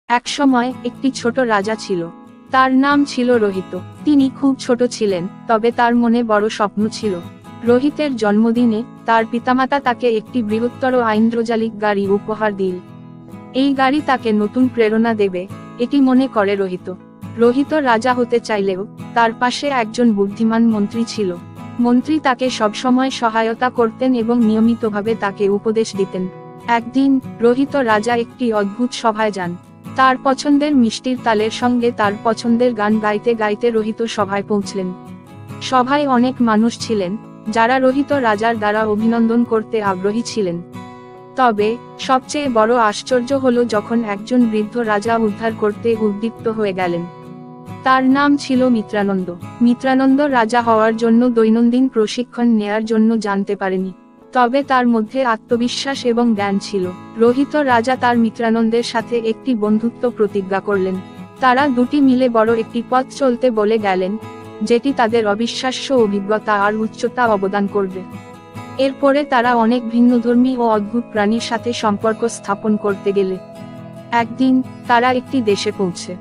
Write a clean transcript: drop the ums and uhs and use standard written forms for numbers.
একসময় একটি ছোট রাজা ছিল। তার নাম ছিল রোহিত। তিনি খুব ছোট ছিলেন, তবে তার মনে বড় স্বপ্ন ছিল। রোহিতের জন্মদিনে তার পিতামাতা তাকে একটি বৃহত্তর ঐন্দ্রজালিক গাড়ি উপহার দিল। এই গাড়ি তাকে নতুন প্রেরণা দেবে, এটি মনে করে রোহিত। রোহিত রাজা হতে চাইলেও তার পাশে একজন বুদ্ধিমান মন্ত্রী ছিল। মন্ত্রী তাকে সবসময় সহায়তা করতেন এবং নিয়মিতভাবে তাকে উপদেশ দিতেন। একদিন রোহিত রাজা একটি অদ্ভুত সভায় যান। তার পছন্দের মিষ্টির তালের সঙ্গে তার পছন্দের গান গাইতে গাইতে রোহিত সভায় পৌঁছলেন। সভায় অনেক মানুষ ছিলেন, যারা রোহিত রাজার দ্বারা অভিনন্দন করতে আগ্রহী ছিলেন। তবে সবচেয়ে বড় আশ্চর্য হলো যখন একজন বৃদ্ধ রাজা উদ্ধার করতে উদ্দীপ্ত হয়ে গেলেন। তার নাম ছিল মিত্রানন্দ। মিত্রানন্দ রাজা হওয়ার জন্য দৈনন্দিন প্রশিক্ষণ নেয়ার জন্য জানতে পারেনি, তবে তার মধ্যে আত্মবিশ্বাস এবং জ্ঞান ছিল। রোহিত রাজা তার মিত্রানন্দের সাথে একটি বন্ধুত্ব প্রতিজ্ঞা করলেন। তারা দুটি মিলে বড় একটি পথ চলতে বলে গেলেন, যেটি তাদের অবিশ্বাস্য অভিজ্ঞতা আর উচ্চতা অবদান করবে। এরপরে তারা অনেক ভিন্নধর্মী ও অদ্ভুত প্রাণীর সাথে সম্পর্ক স্থাপন করতে গেলে একদিন তারা একটি দেশে পৌঁছে